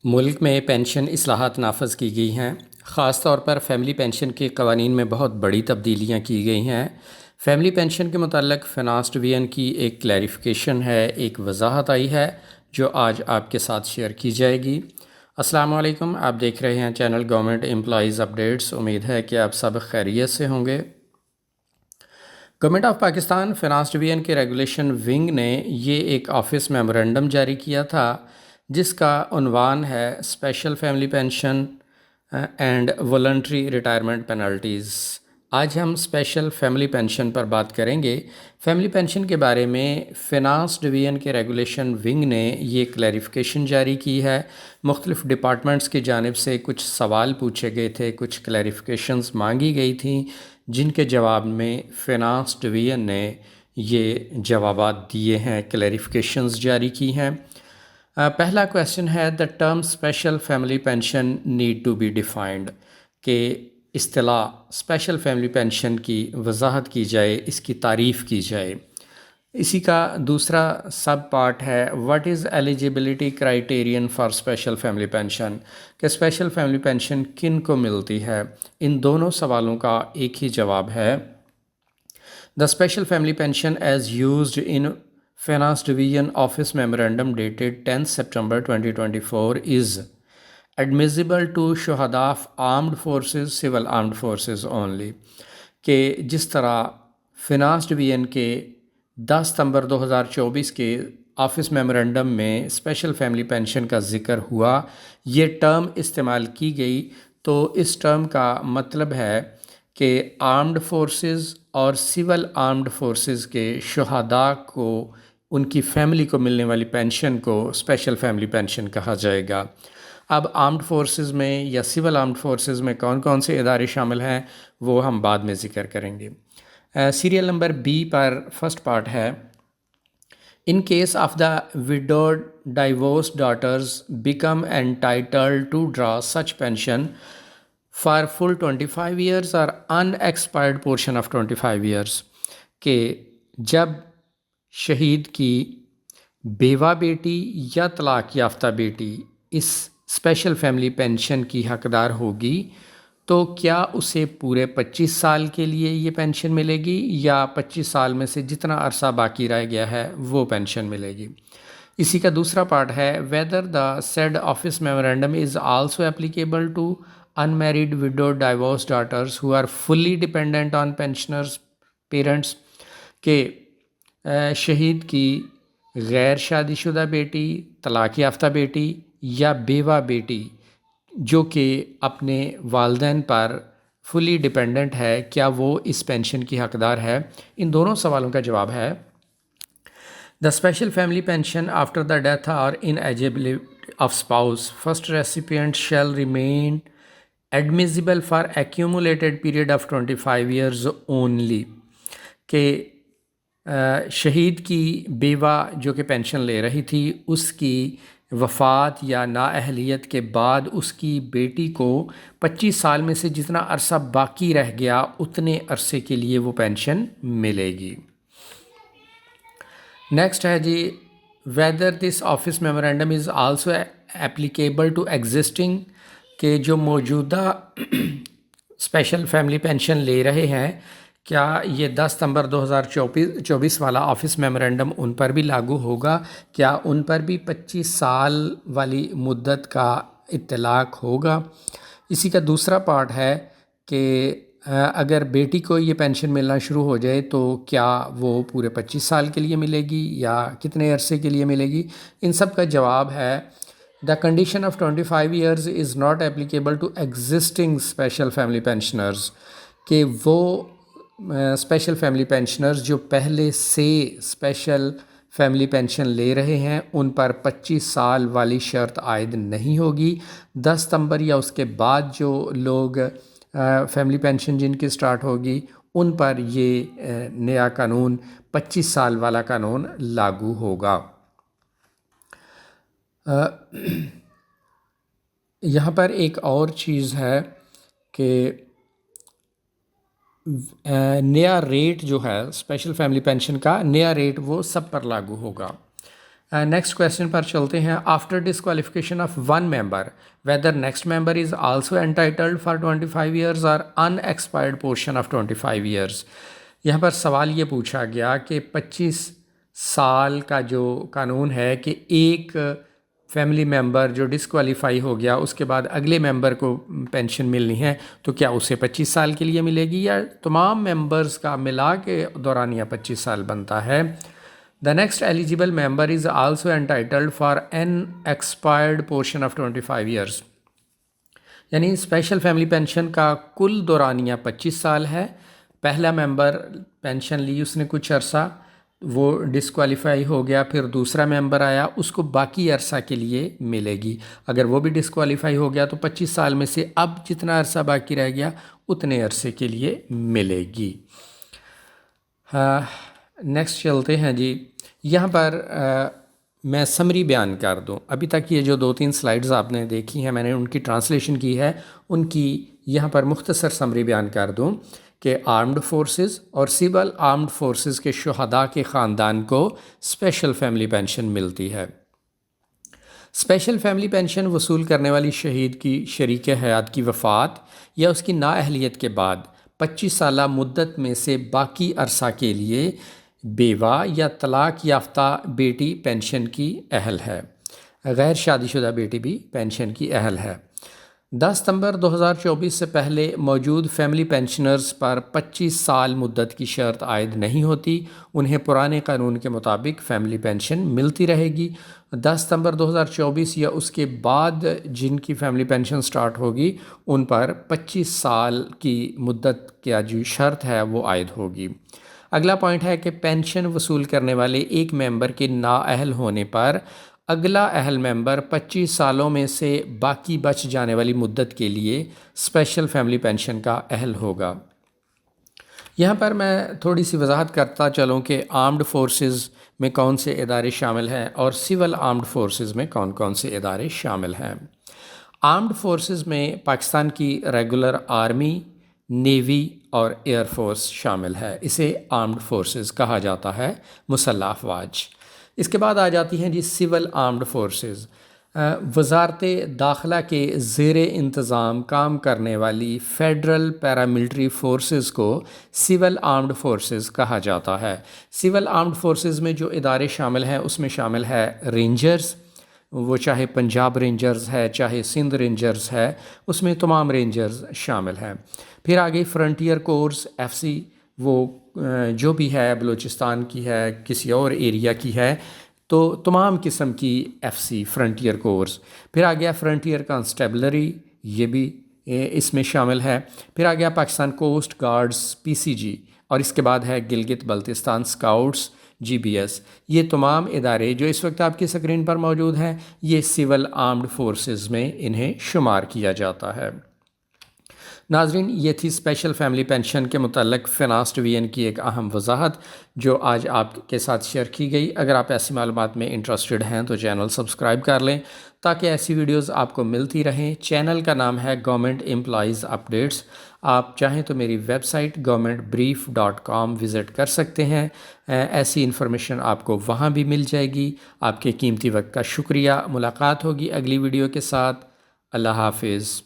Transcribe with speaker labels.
Speaker 1: ملک میں پینشن اصلاحات نافذ کی گئی ہیں۔ خاص طور پر فیملی پینشن کے قوانین میں بہت بڑی تبدیلیاں کی گئی ہیں۔ فیملی پینشن کے متعلق فنانس ڈویژن کی ایک کلیریفیکیشن ہے، ایک وضاحت آئی ہے جو آج آپ کے ساتھ شیئر کی جائے گی۔ السلام علیکم، آپ دیکھ رہے ہیں چینل گورنمنٹ امپلائیز اپڈیٹس۔ امید ہے کہ آپ سب خیریت سے ہوں گے۔ Government of Pakistan finance division کے ریگولیشن ونگ نے یہ ایک آفس میمورنڈم جاری کیا تھا جس کا عنوان ہے special family pension and voluntary retirement penalties. آج ہم اسپیشل فیملی پینشن پر بات کریں گے۔ فیملی پینشن کے بارے میں فنانس ڈویژن کے ریگولیشن ونگ نے یہ کلیریفیکیشن جاری کی ہے۔ مختلف ڈپارٹمنٹس کی جانب سے کچھ سوال پوچھے گئے تھے، کچھ کلیریفیکیشنز مانگی گئی تھیں جن کے جواب میں فنانس ڈویژن نے یہ جوابات دیے ہیں، کلیریفیکیشنز جاری کی ہیں۔ پہلا کویسچن ہے the term special family pension need to be defined, کہ اصطلاح اسپیشل فیملی پینشن کی وضاحت کی جائے، اس کی تعریف کی جائے۔ اسی کا دوسرا سب پارٹ ہے what is eligibility criterion for special family pension, کہ اسپیشل فیملی پینشن کن کو ملتی ہے۔ ان دونوں سوالوں کا ایک ہی جواب ہے the special family pension as used in finance division office memorandum dated 10 September 2024 is admissible to شہداء of armed forces civil armed forces only, کہ جس طرح فنانس ڈویژن کے 10 ستمبر 2024 کے آفس میمورنڈم میں اسپیشل فیملی پینشن کا ذکر ہوا، یہ ٹرم استعمال کی گئی، تو اس ٹرم کا مطلب ہے کہ آرمڈ فورسز اور سول آرمڈ فورسز کے شہداء کو، ان کی فیملی کو ملنے والی پینشن کو اسپیشل فیملی پینشن کہا جائے گا۔ اب آرمڈ فورسز میں یا سول آرمڈ فورسز میں کون کون سے ادارے شامل ہیں وہ ہم بعد میں ذکر کریں گے۔ Serial number be per first part ہے In case of the widowed divorced daughters become entitled to draw such pension for full 25 years or unexpired portion of 25 years، کہ جب شہید کی بیوہ بیٹی یا طلاق یافتہ بیٹی اس اسپیشل فیملی پینشن کی حقدار ہوگی تو کیا اسے پورے 25 سال کے لیے یہ پینشن ملے گی یا 25 سال میں سے جتنا عرصہ باقی رہ گیا ہے وہ پینشن ملے گی۔ اسی کا دوسرا پارٹ ہے whether the said office memorandum is also applicable to unmarried widowed divorced daughters who are fully dependent on pensioners parents، کہ شہید کی غیر شادی شدہ بیٹی، طلاق یافتہ بیٹی یا بیوہ بیٹی جو کہ اپنے والدین پر فلی ڈیپینڈنٹ ہے، کیا وہ اس پینشن کی حقدار ہے۔ ان دونوں سوالوں کا جواب ہے the special family pension after the death اور in eligibility of spouse first recipient shall remain admissible for accumulated period of 25 years only, کہ شہید کی بیوہ جو کہ پینشن لے رہی تھی اس کی وفات یا نااہلیت کے بعد اس کی بیٹی کو 25 سال میں سے جتنا عرصہ باقی رہ گیا اتنے عرصے کے لیے وہ پینشن ملے گی۔ نیکسٹ ہے جی whether this office memorandum is also applicable to existing, کہ جو موجودہ اسپیشل فیملی پینشن لے رہے ہیں کیا یہ 10 ستمبر 2024 والا آفس میمورنڈم ان پر بھی لاگو ہوگا، کیا ان پر بھی 25 سال والی مدت کا اطلاق ہوگا۔ اسی کا دوسرا پارٹ ہے کہ اگر بیٹی کو یہ پینشن ملنا شروع ہو جائے تو کیا وہ پورے 25 سال کے لیے ملے گی یا کتنے عرصے کے لیے ملے گی۔ ان سب کا جواب ہے the condition of 25 years is not applicable to existing special family pensioners, کہ وہ اسپیشل فیملی پینشنرز جو پہلے سے اسپیشل فیملی پینشن لے رہے ہیں ان پر 25 سال والی شرط عائد نہیں ہوگی۔ 10 ستمبر یا اس کے بعد جو لوگ فیملی پینشن جن کی سٹارٹ ہوگی ان پر یہ نیا قانون 25 سال والا قانون لاگو ہوگا۔ یہاں پر ایک اور چیز ہے کہ نیا ریٹ جو ہے اسپیشل فیملی پینشن کا نیا ریٹ وہ سب پر لاگو ہوگا۔ نیکسٹ کویشچن پر چلتے ہیں. After disqualification of one member whether next member is also entitled for 25 years اور unexpired portion of 25 years. یہاں پر سوال یہ پوچھا گیا کہ 25 سال کا جو قانون ہے کہ ایک فیملی ممبر جو ڈسکوالیفائی ہو گیا اس کے بعد اگلے ممبر کو پینشن ملنی ہے تو کیا اسے 25 سال کے لیے ملے گی یا تمام ممبرز کا ملا کے دورانیہ 25 سال بنتا ہے. The next eligible member is also entitled for an expired portion of 25 years. یعنی اسپیشل فیملی پینشن کا کل دورانیہ 25 سال ہے. پہلا ممبر پینشن لی اس نے کچھ عرصہ، وہ ڈسکوالیفائی ہو گیا، پھر دوسرا ممبر آیا، اس کو باقی عرصہ کے لیے ملے گی. اگر وہ بھی ڈسکوالیفائی ہو گیا تو 25 سال میں سے اب جتنا عرصہ باقی رہ گیا اتنے عرصے کے لیے ملے گی. نیکسٹ چلتے ہیں جی. یہاں پر میں سمری بیان کر دوں. ابھی تک یہ جو 2-3 سلائیڈز آپ نے دیکھی ہیں میں نے ان کی ٹرانسلیشن کی ہے، ان کی یہاں پر مختصر سمری بیان کر دوں کہ آرمڈ فورسز اور سول آرمڈ فورسز کے شہداء کے خاندان کو اسپیشل فیملی پینشن ملتی ہے. اسپیشل فیملی پینشن وصول کرنے والی شہید کی شریک حیات کی وفات یا اس کی نااہلیت کے بعد 25 سالہ مدت میں سے باقی عرصہ کے لیے بیوہ یا طلاق یافتہ بیٹی پینشن کی اہل ہے. غیر شادی شدہ بیٹی بھی پینشن کی اہل ہے. 10 ستمبر 2024 سے پہلے موجود فیملی پینشنرز پر 25 سال مدت کی شرط عائد نہیں ہوتی. انہیں پرانے قانون کے مطابق فیملی پینشن ملتی رہے گی. 10 ستمبر 2024 یا اس کے بعد جن کی فیملی پینشن سٹارٹ ہوگی ان پر 25 سال کی مدت کا جو شرط ہے وہ عائد ہوگی. اگلا پوائنٹ ہے کہ پینشن وصول کرنے والے ایک ممبر کے نااہل ہونے پر اگلا اہل ممبر 25 سالوں میں سے باقی بچ جانے والی مدت کے لیے اسپیشل فیملی پینشن کا اہل ہوگا. یہاں پر میں تھوڑی سی وضاحت کرتا چلوں کہ آرمڈ فورسز میں کون سے ادارے شامل ہیں اور سول آرمڈ فورسز میں کون کون سے ادارے شامل ہیں. آرمڈ فورسز میں پاکستان کی ریگولر آرمی، نیوی اور ایئر فورس شامل ہے. اسے آرمڈ فورسز کہا جاتا ہے، مسلح افواج. اس کے بعد آ جاتی ہیں جی سول آرمڈ فورسز. وزارت داخلہ کے زیر انتظام کام کرنے والی فیڈرل پیراملٹری فورسز کو سول آرمڈ فورسز کہا جاتا ہے. سول آرمڈ فورسز میں جو ادارے شامل ہیں اس میں شامل ہے رینجرز، وہ چاہے پنجاب رینجرز ہے چاہے سندھ رینجرز ہے، اس میں تمام رینجرز شامل ہیں. پھر آگے فرنٹیئر کورس FC، وہ جو بھی ہے بلوچستان کی ہے کسی اور ایریا کی ہے تو تمام قسم کی FC فرنٹیئر کورس. پھر آ گیا فرنٹیئر کانسٹیبلری، یہ بھی اس میں شامل ہے. پھر آ گیا پاکستان کوسٹ گارڈز PCG، اور اس کے بعد ہے گلگت بلتستان اسکاؤٹس GPS. یہ تمام ادارے جو اس وقت آپ کی اسکرین پر موجود ہیں یہ سول آرمڈ فورسز میں انہیں شمار کیا جاتا ہے. ناظرین، یہ تھی اسپیشل فیملی پینشن کے متعلق فناسٹ VN کی ایک اہم وضاحت جو آج آپ کے ساتھ شیئر کی گئی. اگر آپ ایسی معلومات میں انٹرسٹڈ ہیں تو چینل سبسکرائب کر لیں تاکہ ایسی ویڈیوز آپ کو ملتی رہیں. چینل کا نام ہے گورنمنٹ امپلائیز اپڈیٹس. آپ چاہیں تو میری ویب سائٹ governmentbrief.com وزٹ کر سکتے ہیں. ایسی انفارمیشن آپ کو وہاں بھی مل جائے گی. آپ کے قیمتی وقت کا شکریہ. ملاقات ہوگی اگلی ویڈیو کے ساتھ. اللہ حافظ.